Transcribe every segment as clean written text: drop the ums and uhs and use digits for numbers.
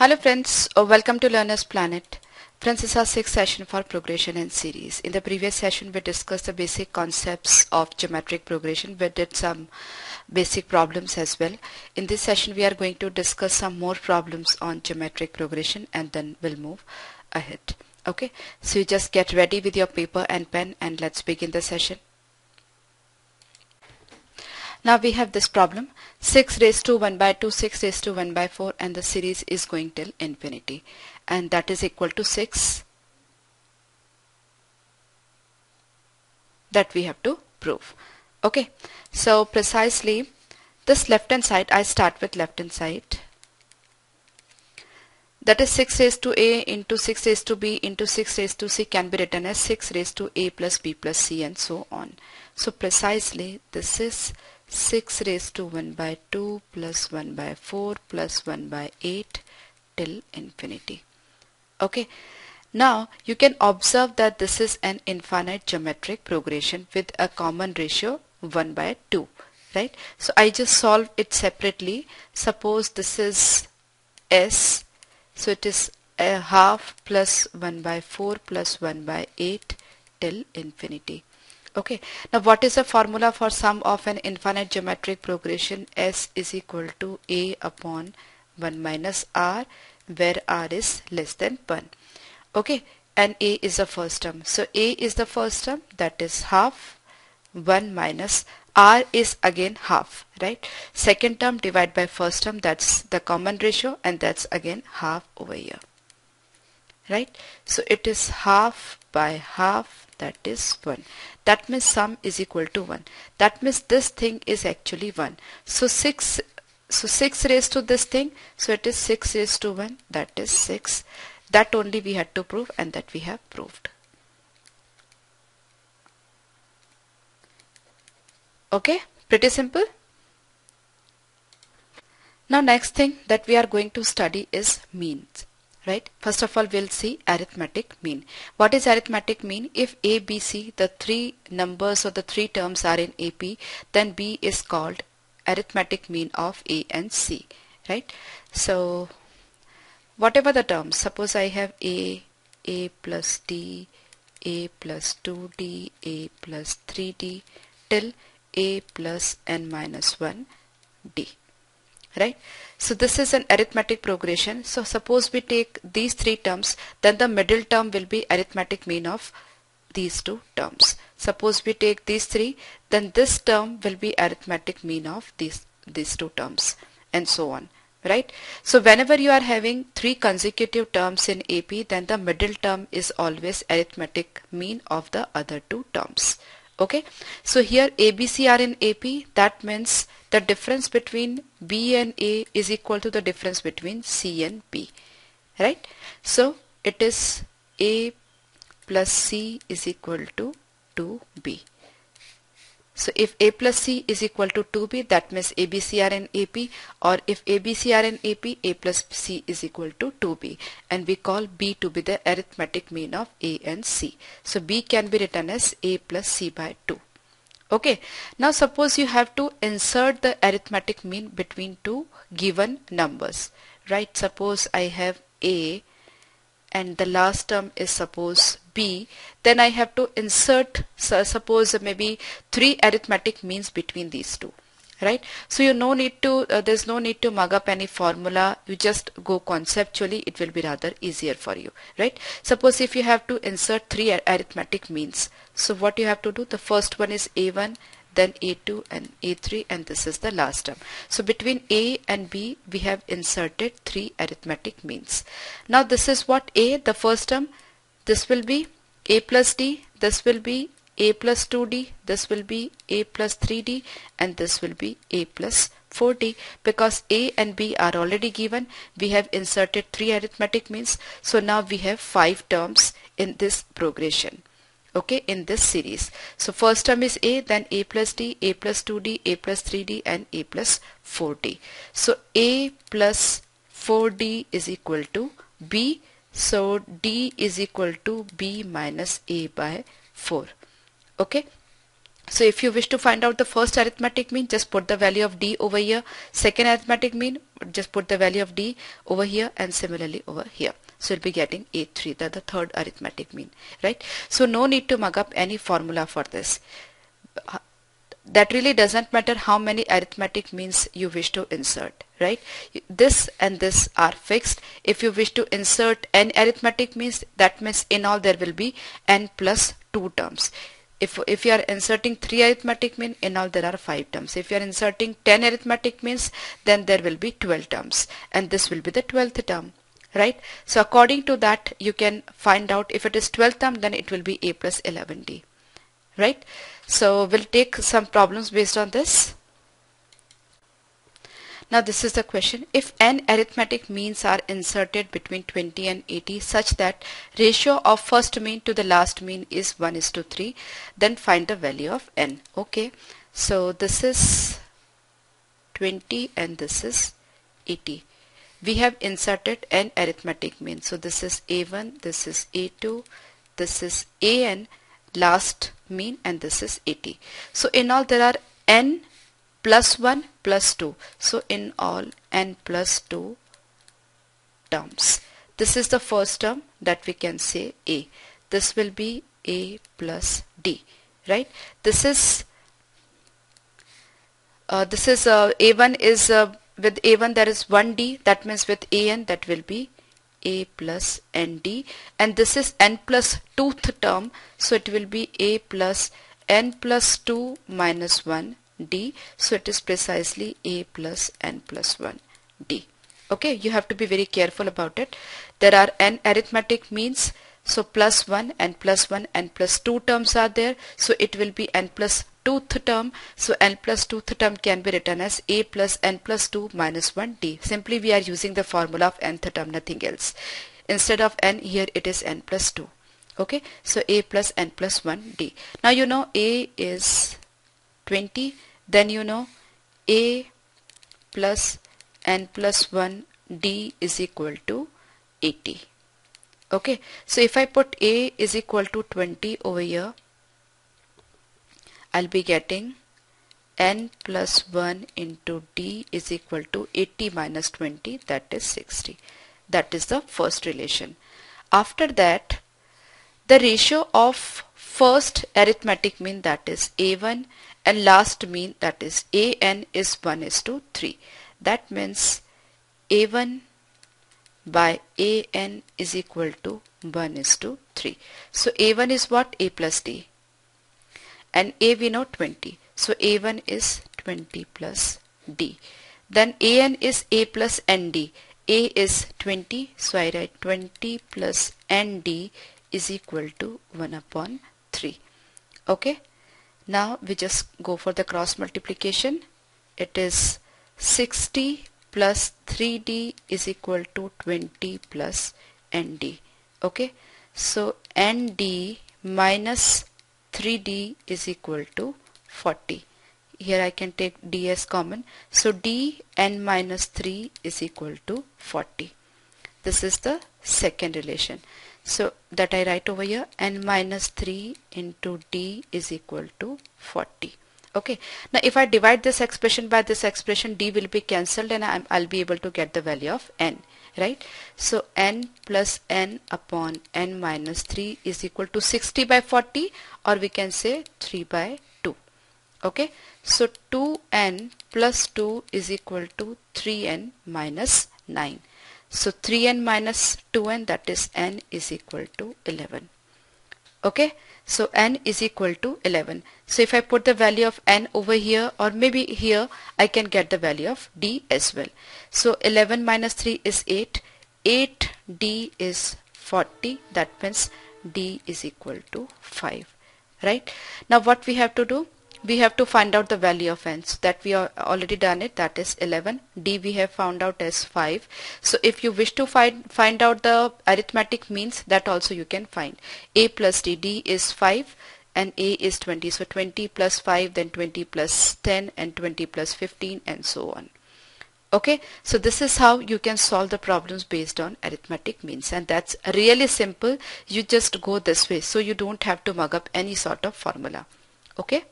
Hello friends, welcome to Learner's Planet. Friends, this is our sixth session for progression and series. In the previous session, we discussed the basic concepts of geometric progression. We did some basic problems as well. In this session, we are going to discuss some more problems on geometric progression and then we'll move ahead. Okay, so you just get ready with your paper and pen and let's begin the session. Now we have this problem 6 raised to 1 by 2, 6 raised to 1 by 4 and the series is going till infinity and that is equal to 6 that we have to prove. Okay, so precisely this left hand side, I start with left hand side, that is 6 raised to a into 6 raised to b into 6 raised to c can be written as 6 raised to a plus b plus c and so on. So precisely this is 6 raised to 1 by 2 plus 1 by 4 plus 1 by 8 till infinity. Okay, now you can observe that this is an infinite geometric progression with a common ratio 1 by 2, right? So I just solve it separately. Suppose this is s, so it is a half plus 1 by 4 plus 1 by 8 till infinity. Okay, now what is the formula for sum of an infinite geometric progression? S is equal to a upon 1 minus r, where r is less than 1. Okay, and a is the first term. So a is the first term, that is half, 1 minus r is again half, right? Second term divided by first term, that's the common ratio, and that's again half over here, right? So it is half by half, that is 1. That means sum is equal to 1. That means this thing is actually 1. So 6 raised to this thing, so it is 6 raised to 1, that is 6. That only we had to prove and that we have proved. Okay, pretty simple. Now next thing that we are going to study is means. Right? First of all, we'll see arithmetic mean. What is arithmetic mean? If A, B, C, the three numbers or the three terms are in AP, then B is called arithmetic mean of A and C. Right? So, whatever the terms, suppose I have A plus D, A plus 2D, A plus 3D, till A plus n minus 1 D. Right? So this is an arithmetic progression. So suppose we take these three terms, then the middle term will be arithmetic mean of these two terms. Suppose we take these three, then this term will be arithmetic mean of these two terms, and so on. Right? So whenever you are having three consecutive terms in AP, then the middle term is always arithmetic mean of the other two terms. Okay, so here ABC are in AP, that means the difference between B and A is equal to the difference between C and B, right? So it is A plus C is equal to 2B. So if A plus C is equal to 2B, that means ABC are in AP, or if ABC are in AP, A plus C is equal to 2B, and we call B to be the arithmetic mean of A and C. So B can be written as A plus C by 2. Okay, now suppose you have to insert the arithmetic mean between two given numbers, right? Suppose I have A and the last term is suppose B, then I have to insert, suppose maybe 3 arithmetic means between these two, right? So you no need to, there's no need to mug up any formula, you just go conceptually, it will be rather easier for you, right? Suppose if you have to insert 3 arithmetic means, so what you have to do, the first one is A1, then A2 and A3, and this is the last term. So between A and B we have inserted 3 arithmetic means. Now this is what A, the first term, this will be A plus D, this will be A plus 2D, this will be A plus 3D, and this will be A plus 4D. Because A and B are already given, we have inserted 3 arithmetic means. So now we have 5 terms in this progression. Okay, in this series. So first term is A, then A plus D, A plus 2D, A plus 3D, and A plus 4D. So A plus 4D is equal to B. So D is equal to B minus A by 4. Okay. So if you wish to find out the first arithmetic mean, just put the value of d over here. Second arithmetic mean, just put the value of d over here, and similarly over here. So you'll be getting A3, that's the third arithmetic mean, right? So no need to mug up any formula for this. That really doesn't matter how many arithmetic means you wish to insert, right? This and this are fixed. If you wish to insert n arithmetic means, that means in all there will be n plus 2 terms. If you are inserting 3 arithmetic mean, in all there are 5 terms. If you are inserting 10 arithmetic means, then there will be 12 terms, and this will be the 12th term, right? So according to that you can find out if it is 12th term, then it will be a plus 11d, right? So we'll take some problems based on this. Now this is the question. If n arithmetic means are inserted between 20 and 80 such that ratio of first mean to the last mean is 1:3, then find the value of n. Okay, so this is 20 and this is 80. We have inserted n arithmetic mean. So this is a1, this is a2, this is an last mean, and this is 80. So in all there are n plus 1 plus 2. So in all n plus 2 terms. This is the first term that we can say a. This will be a plus d, right? This is a1 is with a1 there is 1d, that means with an that will be a plus nd, and this is n plus 2th term, so it will be a plus n plus 2 minus 1 d, so it is precisely a plus n plus 1 d. Okay, you have to be very careful about it. There are n arithmetic means, so plus 1 and plus 1 and plus 2 terms are there, so it will be n plus 2th term. So n plus 2th term can be written as a plus n plus 2 minus 1 d. Simply we are using the formula of nth term, nothing else. Instead of n, here it is n plus 2. Okay, so a plus n plus 1 d. Now you know a is 20, then you know a plus n plus 1 d is equal to 80. Okay, so if I put a is equal to 20 over here, I'll be getting n plus 1 into d is equal to 80 minus 20, that is 60. That is the first relation. After that, the ratio of first arithmetic mean, that is a1, and last mean, that is an, is 1:3. That means a1 by an is equal to 1:3. So a1 is what? A plus d, and a we know 20, so a1 is 20 plus d. Then an is a plus nd, a is 20, so I write 20 plus nd is equal to 1/3. Okay, now we just go for the cross multiplication. It is 60 plus 3d is equal to 20 plus nd. Okay, so nd minus 3d is equal to 40. Here I can take d as common, so d n minus 3 is equal to 40. This is the second relation. So that I write over here, n minus 3 into d is equal to 40. Okay, now if I divide this expression by this expression, d will be cancelled and I'll be able to get the value of n, right? So n plus n upon n minus 3 is equal to 60 by 40, or we can say 3 by 2. Okay, so 2n plus 2 is equal to 3n minus 9. So 3n minus 2n, that is n is equal to 11. Okay, so n is equal to 11. So if I put the value of n over here, or maybe here, I can get the value of d as well. So 11 minus 3 is 8. 8d is 40. That means d is equal to 5. Right? Now what we have to do? We have to find out the value of n. So that we are already done it. That is 11. D we have found out as 5. So if you wish to find out the arithmetic means, that also you can find. A plus d, d is 5 and a is 20. So 20 plus 5, then 20 plus 10 and 20 plus 15 and so on. Okay, so this is how you can solve the problems based on arithmetic means, and that's really simple. You just go this way, so you don't have to mug up any sort of formula. Okay.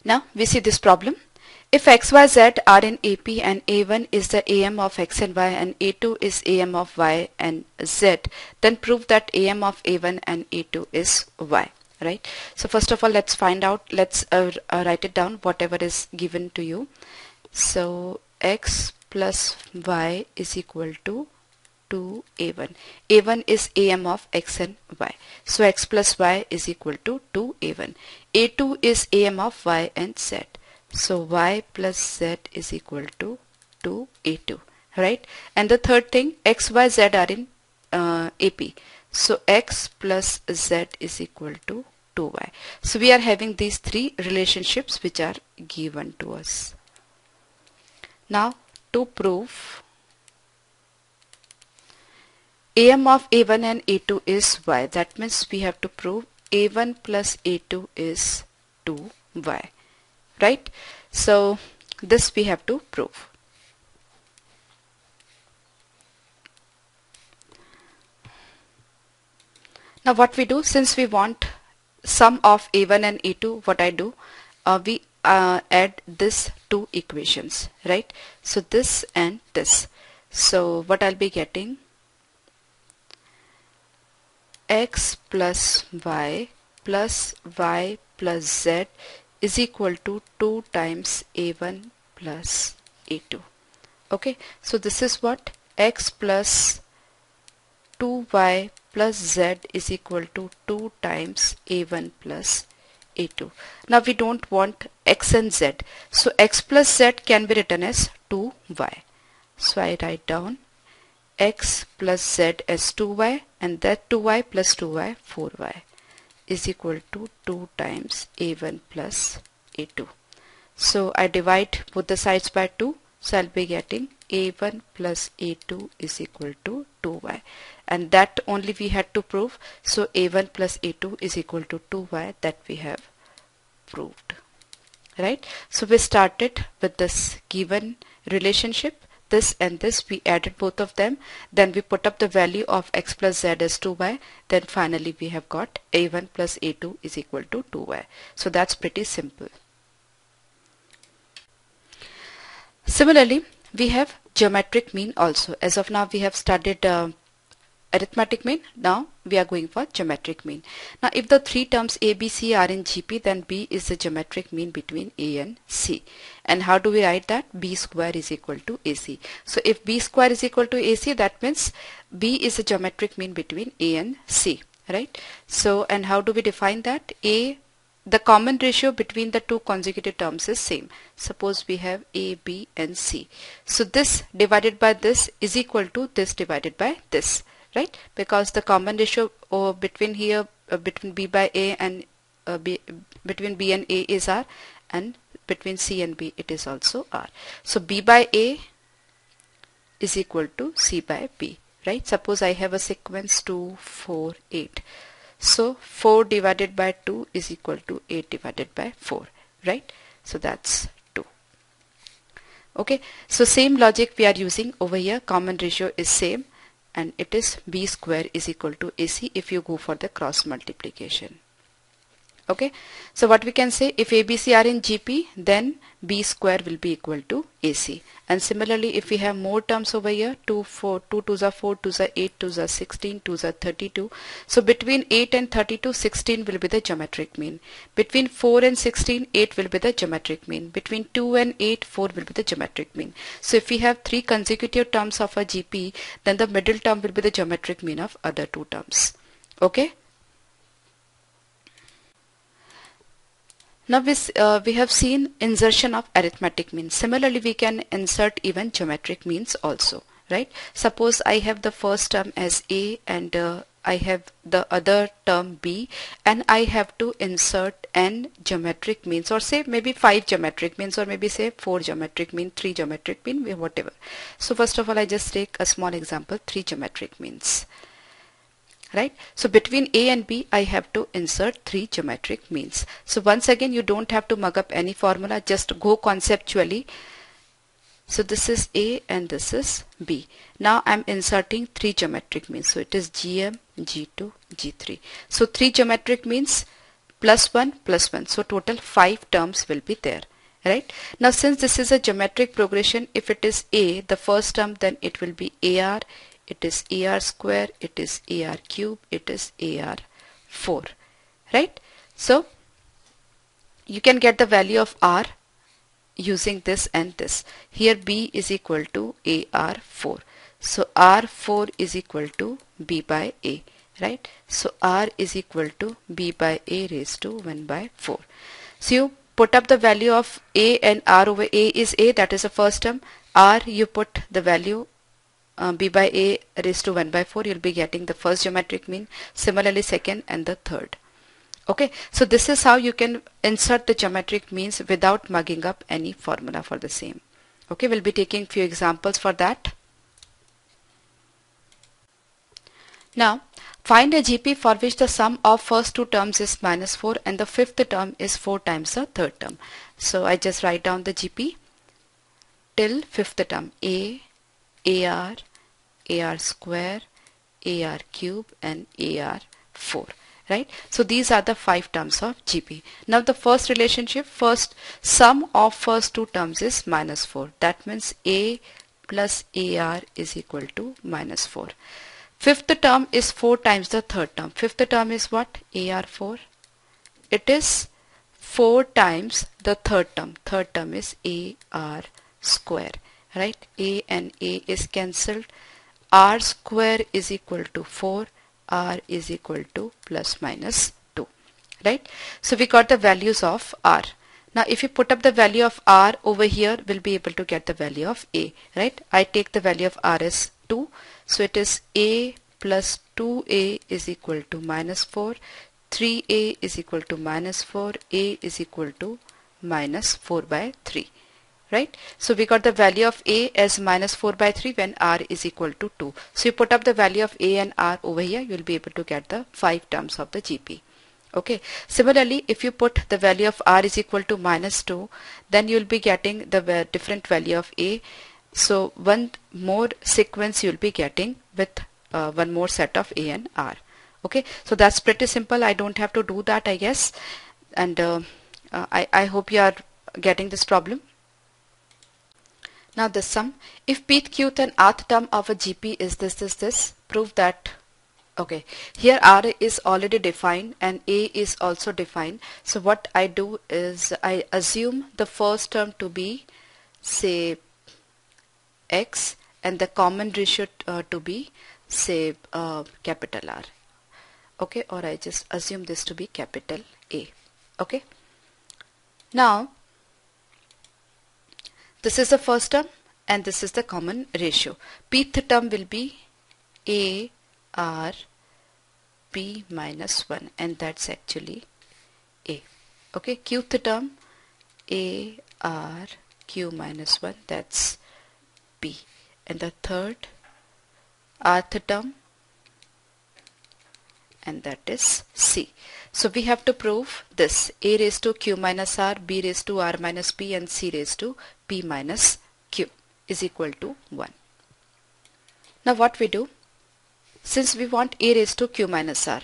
Now we see this problem. If x, y, z are in AP and A1 is the AM of x and y and A2 is AM of y and z, then prove that AM of A1 and A2 is y. Right? So first of all, let's find out, let's write it down, whatever is given to you. So x plus y is equal to 2A1. A1 is AM of x and y. So x plus y is equal to 2A1. A2 is AM of y and z. So y plus z is equal to 2A2. Right? And the third thing, x, y, z are in AP. So x plus z is equal to 2y. So we are having these three relationships which are given to us. Now to prove AM of A1 and A2 is y, that means we have to prove A1 plus A2 is 2y. Right? So this we have to prove. Now what we do, since we want sum of A1 and A2, what I do, we add this two equations, right? So this and this. So what I'll be getting, x plus y plus z is equal to 2 times A1 plus A2. Okay, so this is what x plus 2y plus z is equal to 2 times A1 plus A2. Now we don't want x and z, so x plus z can be written as 2y. So I write down x plus z as 2y, and that 2y plus 2y 4y is equal to 2 times A1 plus A2. So I divide both the sides by 2, so I'll be getting A1 plus A2 is equal to 2y, and that only we had to prove. So A1 plus A2 is equal to 2y, that we have proved. Right? So we started with this given relationship, this and this, we added both of them, then we put up the value of x plus z as 2y, then finally we have got A1 plus A2 is equal to 2y. So that's pretty simple. Similarly, we have geometric mean also. As of now we have studied arithmetic mean. Now we are going for geometric mean. Now if the three terms A, B, C are in GP, then B is the geometric mean between A and C. And how do we write that? B square is equal to AC. So if B square is equal to AC, that means B is the geometric mean between A and C. Right? So, and how do we define that? A, the common ratio between the two consecutive terms is same. Suppose we have A, B and C. So this divided by this is equal to this divided by this. Right? Because the common ratio between here, between B by A and between B and A is R, and between C and B it is also R. So B by A is equal to C by B. Right? Suppose I have a sequence 2, 4, 8. So 4 divided by 2 is equal to 8 divided by 4. Right? So that's 2. Okay. So same logic we are using over here. Common ratio is same, and it is B square is equal to AC if you go for the cross multiplication. Okay, so what we can say, if ABC are in GP, then B square will be equal to AC. And similarly, if we have more terms over here, 2, 4, 2 2s are 4, 2s are 8, 2s are 16, 2s are 32. So between 8 and 32, 16 will be the geometric mean. Between 4 and 16, 8 will be the geometric mean. Between 2 and 8, 4 will be the geometric mean. So if we have 3 consecutive terms of a GP, then the middle term will be the geometric mean of other 2 terms. Okay. Now we have seen insertion of arithmetic means. Similarly, we can insert even geometric means also, right? Suppose I have the first term as A and I have the other term B, and I have to insert n geometric means, or say maybe 5 geometric means, or maybe say 4 geometric mean, 3 geometric mean, whatever. So first of all, I just take a small example, 3 geometric means. Right? So between A and B, I have to insert 3 geometric means. So once again, you don't have to mug up any formula, just go conceptually. So this is A and this is B. Now I'm inserting 3 geometric means. So it is GM, G2, G3. So 3 geometric means plus 1, so total 5 terms will be there, right? Now since this is a geometric progression, if it is a, the first term, then it will be ar, it is ar square, it is ar cube, it is ar 4, right? So you can get the value of r using this and this. Here b is equal to ar4, so r4 is equal to b by a, right? So r is equal to b by a raised to 1 by 4. So you put up the value of a and r over a is a, that is the first term. R you put the value b by a raised to 1 by 4, you'll be getting the first geometric mean. Similarly second and the third. Okay, so this is how you can insert the geometric means without mugging up any formula for the same. Okay, we'll be taking few examples for that. Now find a GP for which the sum of first two terms is -4 and the fifth term is 4 times the third term. So I just write down the GP till fifth term: a, ar, ar square, ar cube and ar 4. Right? So these are the 5 terms of GP. Now the first relationship, first sum of first two terms is -4. That means a plus ar is equal to -4. Fifth term is 4 times the third term. Fifth term is what? ar4. It is 4 times the third term. Third term is ar square. Right? A and a is cancelled. R square is equal to 4. R is equal to plus minus 2, right? So we got the values of R. Now if you put up the value of R over here, we'll be able to get the value of A, right? I take the value of R as 2. So it is A plus 2A is equal to -4. 3A is equal to -4. A is equal to -4 by 3. Right? So we got the value of A as -4 by 3 when R is equal to 2. So you put up the value of A and R over here, you'll be able to get the 5 terms of the GP. Okay. Similarly, if you put the value of R is equal to -2, then you'll be getting the different value of A. So one more sequence you'll be getting with one more set of A and R. Okay. So that's pretty simple. I don't have to do that, I guess. And I hope you are getting this problem. Now this sum, if pth, qth and rth term of a GP is this, prove that. Okay, here R is already defined and A is also defined. So what I do is I assume the first term to be say X and the common ratio to be say capital R. Okay, or I just assume this to be capital A. Okay, now this is the first term and this is the common ratio. Pth term will be A R P minus 1 and that's actually A. Okay, qth term A R Q minus 1, that's B. And the third rth term, and that is C. So we have to prove this: A raised to Q minus R, B raised to R minus P and C raised to P minus Q is equal to 1. Now what we do, since we want A raised to Q minus R,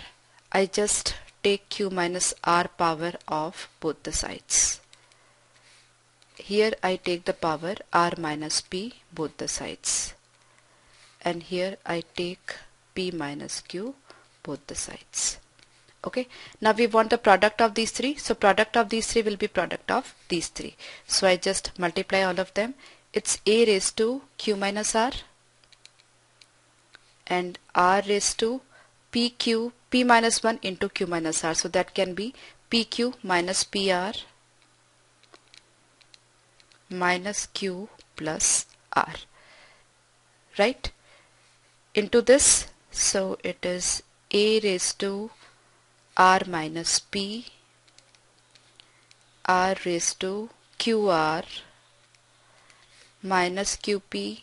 I just take Q minus R power of both the sides. Here I take the power R minus P both the sides, and here I take P minus Q both the sides. Okay, now we want the product of these three, so product of these three will be product of these three. So I just multiply all of them. It's A raised to Q minus R and R raised to PQ, P minus 1 into Q minus R, so that can be PQ minus PR minus Q plus R, right, into this. So it is A raised to R minus P, R raised to QR minus QP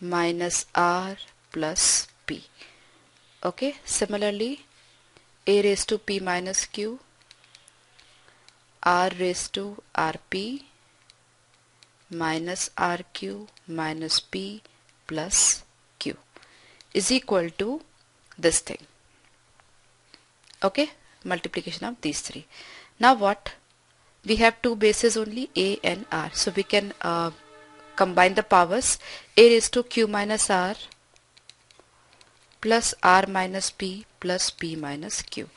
minus R plus P. Okay, similarly A raised to P minus Q, R raised to RP minus RQ minus P plus Q is equal to this thing. Okay, multiplication of these three. Now what? We have two bases only, a and r. So we can combine the powers. A raised to q minus r plus r minus p plus p minus q.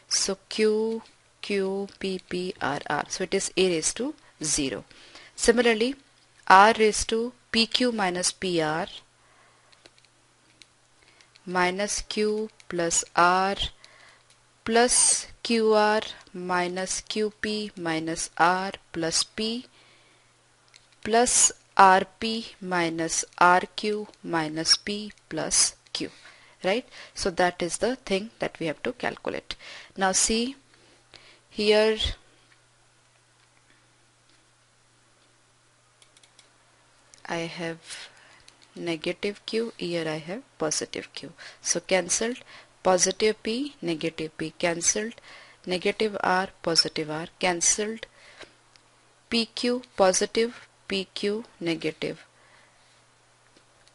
So q, q, p, p, r, r. So it is a raised to 0. Similarly, r raised to pq minus pr minus q plus r plus qr minus qp minus r plus p plus rp minus rq minus p plus q. Right? So that is the thing that we have to calculate. Now see here, I have negative q, here I have positive q. So cancelled, positive p, negative p, cancelled, negative r, positive r, cancelled, pq positive, pq negative,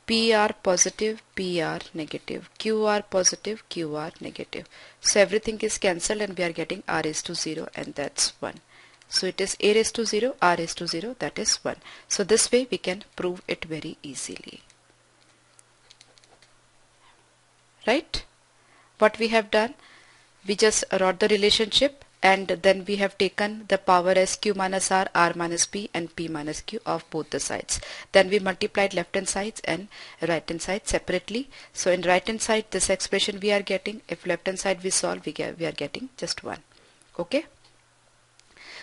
PR positive, PR negative, QR positive, QR negative. So everything is cancelled and we are getting r raised to 0, and that's 1. So it is a raised to 0, r raised to 0, that is 1. So this way we can prove it very easily. Right? What we have done? We just wrote the relationship, and then we have taken the power as q minus r, r minus p, and p minus q of both the sides. Then we multiplied left hand sides and right hand side separately. So in right hand side this expression we are getting. If left hand side we solve, we are getting just 1. Okay.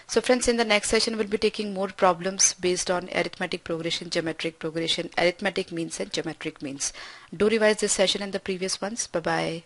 So friends, in the next session we'll be taking more problems based on arithmetic progression, geometric progression, arithmetic means and geometric means. Do revise this session and the previous ones. Bye bye.